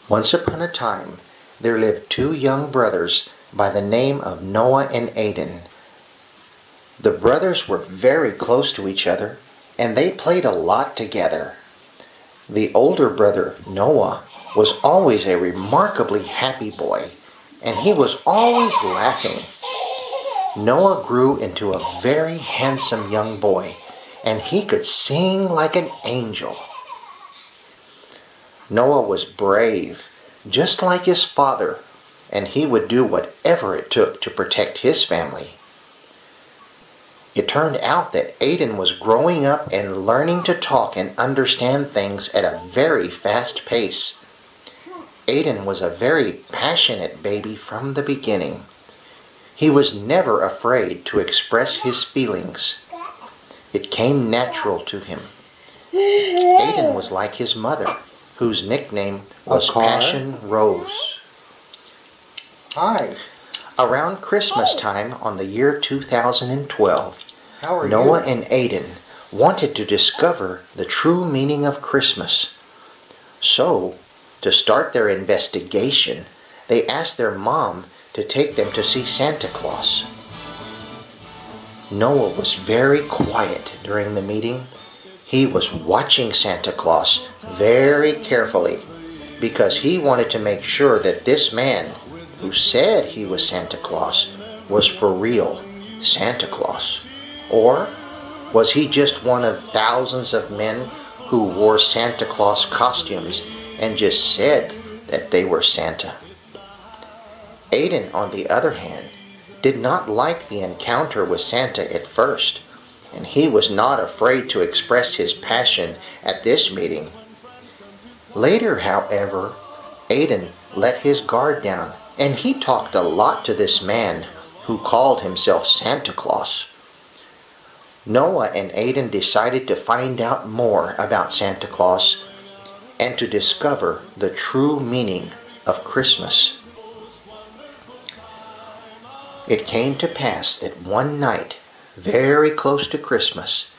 Once upon a time, there lived two young brothers by the name of Noah and Aden. The brothers were very close to each other, and they played a lot together. The older brother, Noah, was always a remarkably happy boy, and he was always laughing. Noah grew into a very handsome young boy, and he could sing like an angel. Noah was brave, just like his father, and he would do whatever it took to protect his family. It turned out that Aden was growing up and learning to talk and understand things at a very fast pace. Aden was a very passionate baby from the beginning. He was never afraid to express his feelings. It came natural to him. Aden was like his mother, whose nickname was Passion Rose. Hi. Around Christmas time on the year 2012, How Noah you? and Aden wanted to discover the true meaning of Christmas. So, to start their investigation, they asked their mom to take them to see Santa Claus. Noah was very quiet during the meeting. He was watching Santa Claus very carefully because he wanted to make sure that this man, who said he was Santa Claus, was for real Santa Claus. Or was he just one of thousands of men who wore Santa Claus costumes and just said that they were Santa? Aden, on the other hand, did not like the encounter with Santa at first, and he was not afraid to express his passion at this meeting. Later, however, Aden let his guard down, and he talked a lot to this man who called himself Santa Claus. Noah and Aden decided to find out more about Santa Claus and to discover the true meaning of Christmas. It came to pass that one night, very close to Christmas,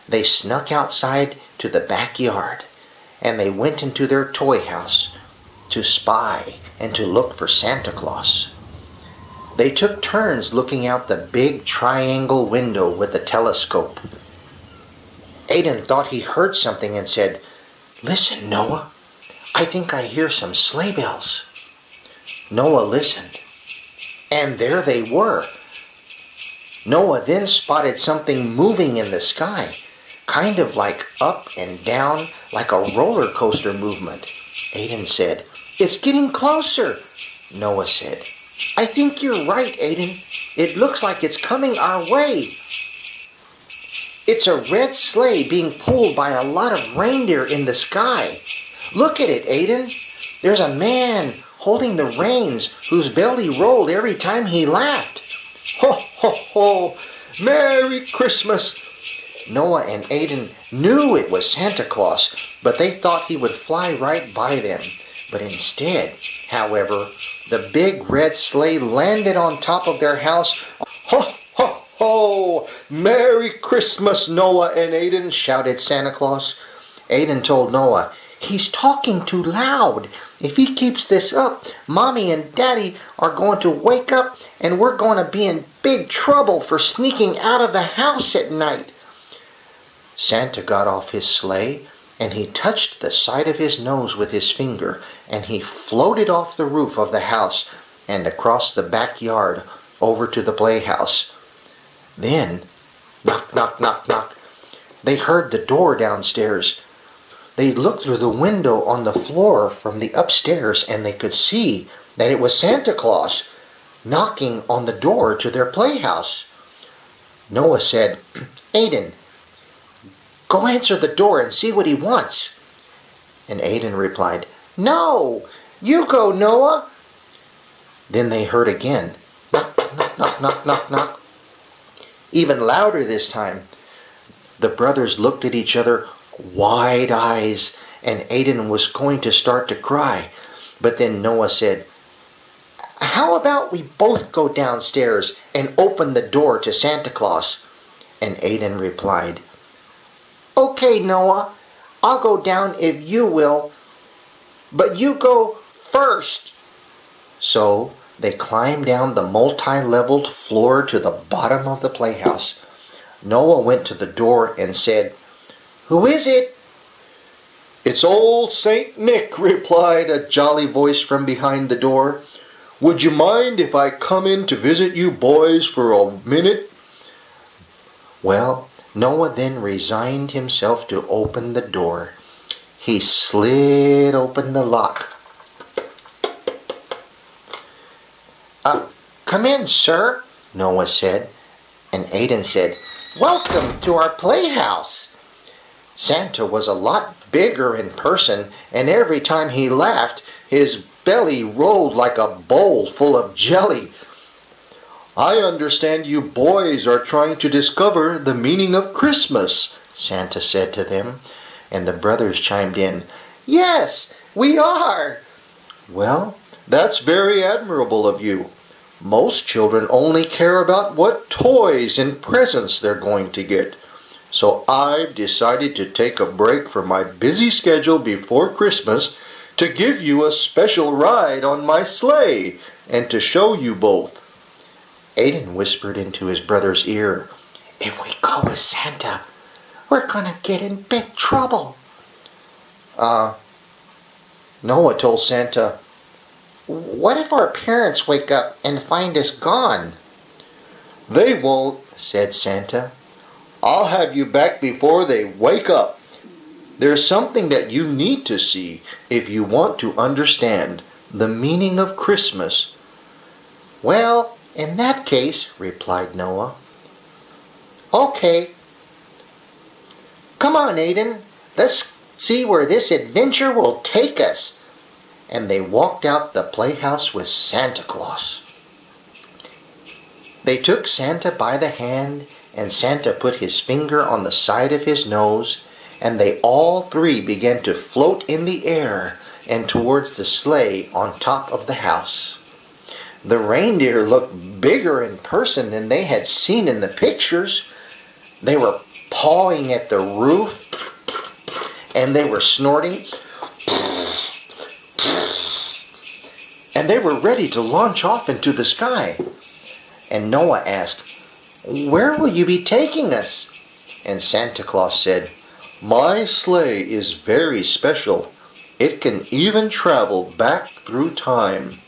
they snuck outside to the backyard and they went into their toy house to spy and to look for Santa Claus. They took turns looking out the big triangle window with the telescope. Aden thought he heard something and said, "Listen, Noah, I think I hear some sleigh bells." Noah listened, and there they were. Noah then spotted something moving in the sky, kind of like up and down, like a roller coaster movement. Aden said, "It's getting closer." Noah said, "I think you're right, Aden. It looks like it's coming our way." It's a red sleigh being pulled by a lot of reindeer in the sky. Look at it, Aden. There's a man holding the reins whose belly rolled every time he laughed. Ho, ho, ho! Merry Christmas! Noah and Aden knew it was Santa Claus, but they thought he would fly right by them. But instead, however, the big red sleigh landed on top of their house. Ho, ho, ho! Merry Christmas, Noah and Aden, shouted Santa Claus. Aden told Noah, "He's talking too loud. If he keeps this up, Mommy and Daddy are going to wake up and we're going to be in big trouble for sneaking out of the house at night." Santa got off his sleigh and he touched the side of his nose with his finger and he floated off the roof of the house and across the backyard over to the playhouse. Then, knock, knock, knock, knock, they heard the door downstairs. They looked through the window on the floor from the upstairs and they could see that it was Santa Claus knocking on the door to their playhouse. Noah said, "Aden, go answer the door and see what he wants." And Aden replied, "No, you go, Noah." Then they heard again, knock, knock, knock, knock, knock, knock. Even louder this time. The brothers looked at each other, wide eyes, and Aden was going to start to cry. But then Noah said, "How about we both go downstairs and open the door to Santa Claus?" And Aden replied, "Okay, Noah, I'll go down if you will, but you go first." So they climbed down the multi-leveled floor to the bottom of the playhouse. Noah went to the door and said, "Who is it?" "It's old Saint Nick," replied a jolly voice from behind the door. "Would you mind if I come in to visit you boys for a minute?" Well, Noah then resigned himself to open the door. He slid open the lock. "Come in, sir," Noah said. And Aiden said, "Welcome to our playhouse." Santa was a lot bigger in person, and every time he laughed, his belly rolled like a bowl full of jelly. "I understand you boys are trying to discover the meaning of Christmas," Santa said to them, and the brothers chimed in, "Yes, we are." "Well, that's very admirable of you. Most children only care about what toys and presents they're going to get. So I've decided to take a break from my busy schedule before Christmas to give you a special ride on my sleigh and to show you both." Aiden whispered into his brother's ear, "If we go with Santa, we're gonna get in big trouble." Noah told Santa, "What if our parents wake up and find us gone?" "They won't," said Santa. "I'll have you back before they wake up. There's something that you need to see if you want to understand the meaning of Christmas." "Well, in that case," replied Noah. "Okay. Come on, Aiden. Let's see where this adventure will take us." And they walked out the playhouse with Santa Claus. They took Santa by the hand, and Santa put his finger on the side of his nose, and they all three began to float in the air and towards the sleigh on top of the house. The reindeer looked bigger in person than they had seen in the pictures. They were pawing at the roof, and they were snorting, and they were ready to launch off into the sky. And Noah asked, "Where will you be taking us?" And Santa Claus said, "My sleigh is very special. It can even travel back through time.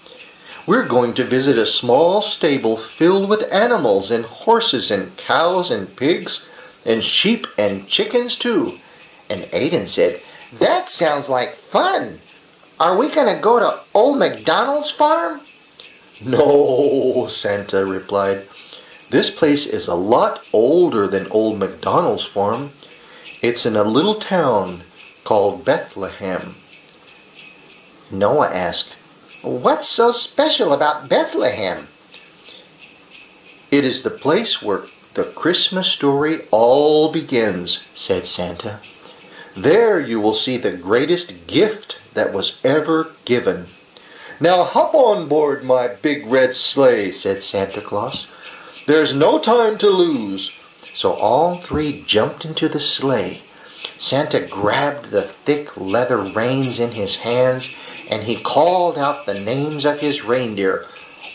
We're going to visit a small stable filled with animals and horses and cows and pigs and sheep and chickens too." And Aiden said, "That sounds like fun. Are we going to go to Old MacDonald's farm?" "No," Santa replied. "This place is a lot older than Old MacDonald's farm. It's in a little town called Bethlehem." Noah asked, "What's so special about Bethlehem?" "It is the place where the Christmas story all begins," said Santa. "There you will see the greatest gift that was ever given. Now hop on board my big red sleigh," said Santa Claus. "There's no time to lose." So all three jumped into the sleigh. Santa grabbed the thick leather reins in his hands, and he called out the names of his reindeer.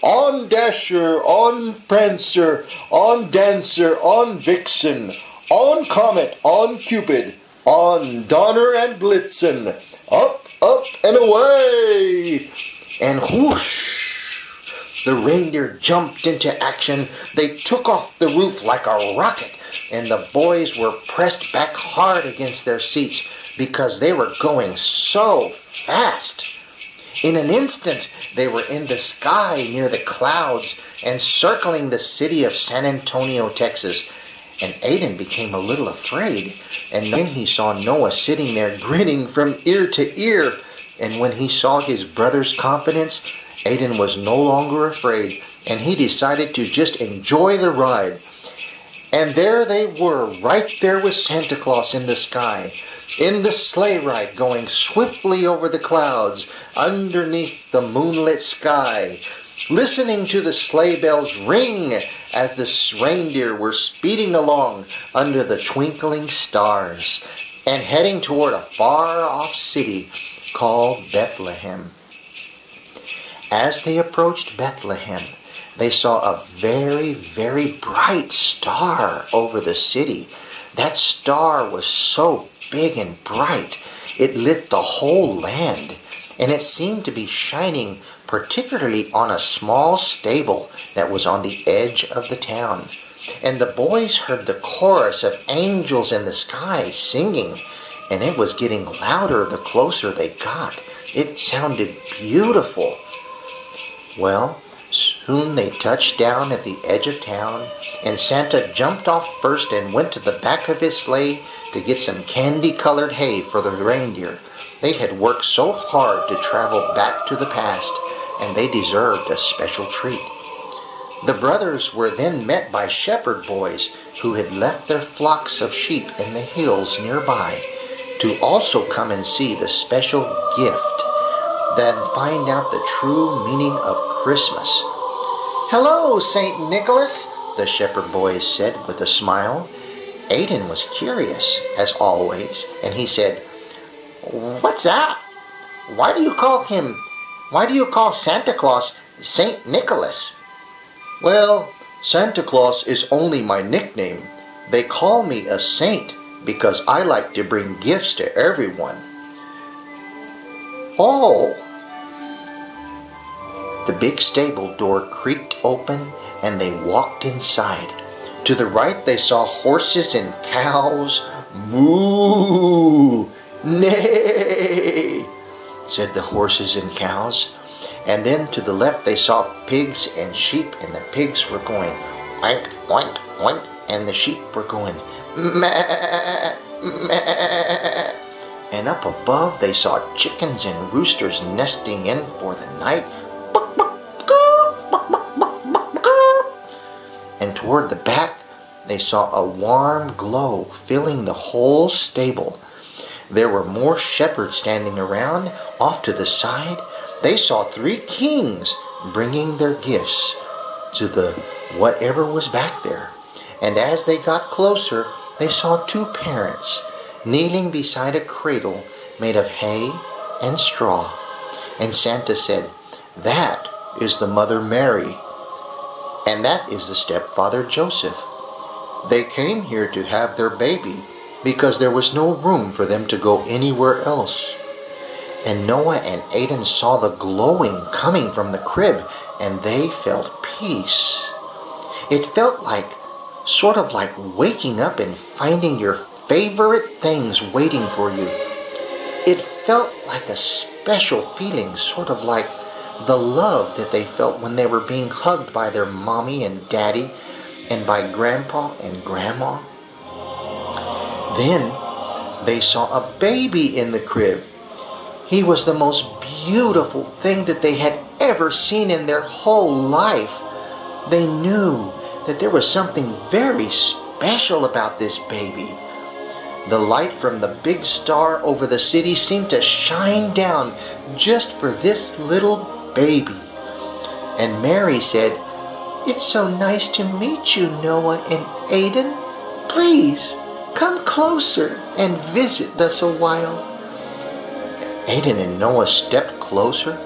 "On Dasher, on Prancer, on Dancer, on Vixen, on Comet, on Cupid, on Donner and Blitzen, up, up, and away!" And whoosh! The reindeer jumped into action. They took off the roof like a rocket, and the boys were pressed back hard against their seats because they were going so fast. In an instant, they were in the sky near the clouds and circling the city of San Antonio, Texas. And Aiden became a little afraid, and then he saw Noah sitting there grinning from ear to ear. And when he saw his brother's confidence, Aiden was no longer afraid, and he decided to just enjoy the ride. And there they were, right there with Santa Claus in the sky, in the sleigh ride going swiftly over the clouds, underneath the moonlit sky, listening to the sleigh bells ring as the reindeer were speeding along under the twinkling stars and heading toward a far-off city called Bethlehem. As they approached Bethlehem, they saw a very, very bright star over the city. That star was so big and bright, it lit the whole land, and it seemed to be shining particularly on a small stable that was on the edge of the town. And the boys heard the chorus of angels in the sky singing, and it was getting louder the closer they got. It sounded beautiful. Well, soon they touched down at the edge of town, and Santa jumped off first and went to the back of his sleigh to get some candy-colored hay for the reindeer. They had worked so hard to travel back to the past, and they deserved a special treat. The brothers were then met by shepherd boys who had left their flocks of sheep in the hills nearby to also come and see the special gift, then find out the true meaning of Christmas. "Hello, St. Nicholas," the shepherd boys said with a smile. Aiden was curious, as always, and he said, "What's that? Why do you call Santa Claus St. Nicholas?" Well, Santa Claus is only my nickname. They call me a saint because I like to bring gifts to everyone. Oh! The big stable door creaked open and they walked inside. To the right they saw horses and cows. "Moo! Neigh!" said the horses and cows. And then to the left they saw pigs and sheep, and the pigs were going oink, oink, oink, and the sheep were going meh, meh. And up above they saw chickens and roosters nesting in for the night. And toward the back they saw a warm glow filling the whole stable. There were more shepherds standing around. Off to the side they saw 3 kings bringing their gifts to the whatever was back there. And as they got closer, they saw 2 parents kneeling beside a cradle made of hay and straw. And Santa said, "That is the mother Mary, and that is the stepfather Joseph. They came here to have their baby because there was no room for them to go anywhere else." And Noah and Aiden saw the glowing coming from the crib, and they felt peace. It felt sort of like waking up and finding your favorite things waiting for you. It felt like a special feeling, sort of like the love that they felt when they were being hugged by their mommy and daddy and by grandpa and grandma. Then they saw a baby in the crib. He was the most beautiful thing that they had ever seen in their whole life. They knew that there was something very special about this baby. The light from the big star over the city seemed to shine down just for this little baby. And Mary said, "It's so nice to meet you, Noah and Aiden. Please, come closer and visit us a while." Aiden and Noah stepped closer.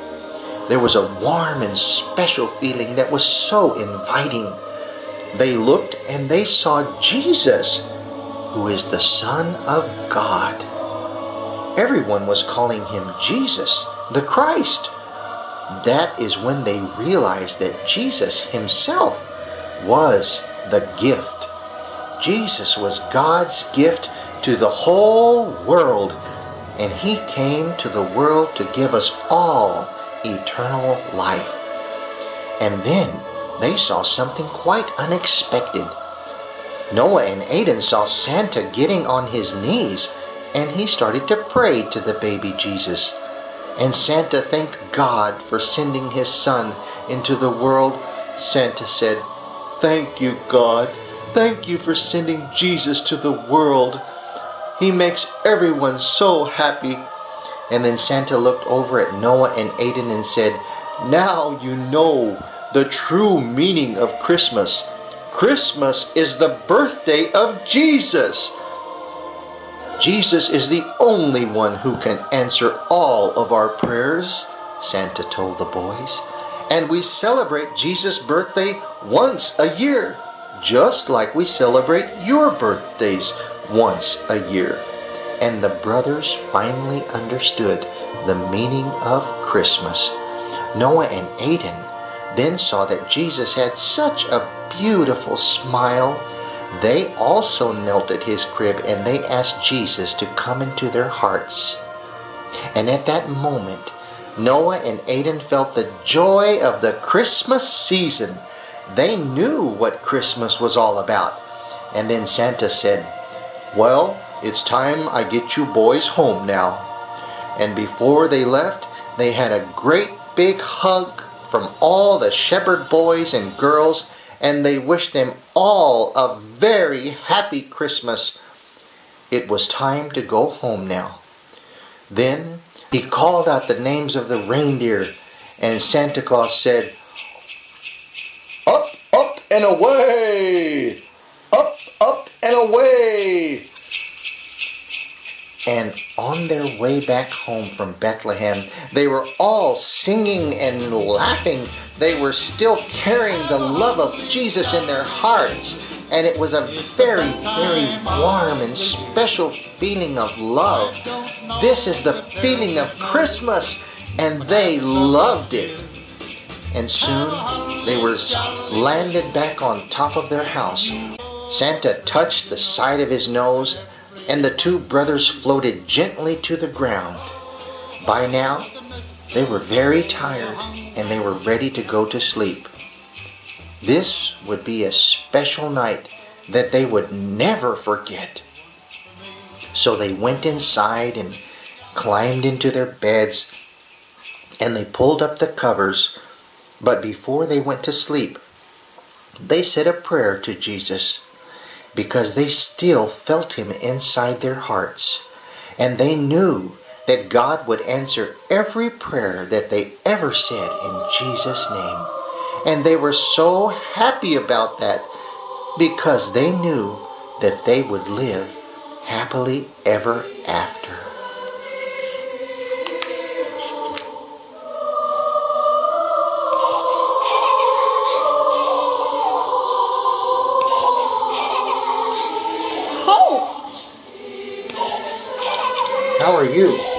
There was a warm and special feeling that was so inviting. They looked and they saw Jesus, who is the Son of God. Everyone was calling him Jesus, the Christ. That is when they realized that Jesus himself was the gift. Jesus was God's gift to the whole world, and he came to the world to give us all eternal life. And then they saw something quite unexpected. Noah and Aiden saw Santa getting on his knees, and he started to pray to the baby Jesus. And Santa thanked God for sending his son into the world. Santa said, "Thank you, God. Thank you for sending Jesus to the world. He makes everyone so happy." And then Santa looked over at Noah and Aiden and said, "Now you know the true meaning of Christmas. Christmas is the birthday of Jesus. Jesus is the only one who can answer all of our prayers," Santa told the boys. And we celebrate Jesus' birthday once a year, just like we celebrate your birthdays once a year. And the brothers finally understood the meaning of Christmas. Noah and Aiden then saw that Jesus had such a beautiful smile. They also knelt at his crib and they asked Jesus to come into their hearts. And at that moment, Noah and Aiden felt the joy of the Christmas season. They knew what Christmas was all about. And then Santa said, "Well, it's time I get you boys home now." And before they left, they had a great big hug from all the shepherd boys and girls, and they wished them all a very happy Christmas. It was time to go home now. Then he called out the names of the reindeer, and Santa Claus said, "Up, up and away! Up, up and away!" And on their way back home from Bethlehem, they were all singing and laughing. They were still carrying the love of Jesus in their hearts. And it was a very, very warm and special feeling of love. This is the feeling of Christmas, and they loved it. And soon they were landed back on top of their house. Santa touched the side of his nose, and the two brothers floated gently to the ground. By now, they were very tired, and they were ready to go to sleep. This would be a special night that they would never forget. So they went inside and climbed into their beds, and they pulled up the covers. But before they went to sleep, they said a prayer to Jesus, because they still felt him inside their hearts, and they knew that God would answer every prayer that they ever said in Jesus' name. And they were so happy about that, because they knew that they would live happily ever after. How are you?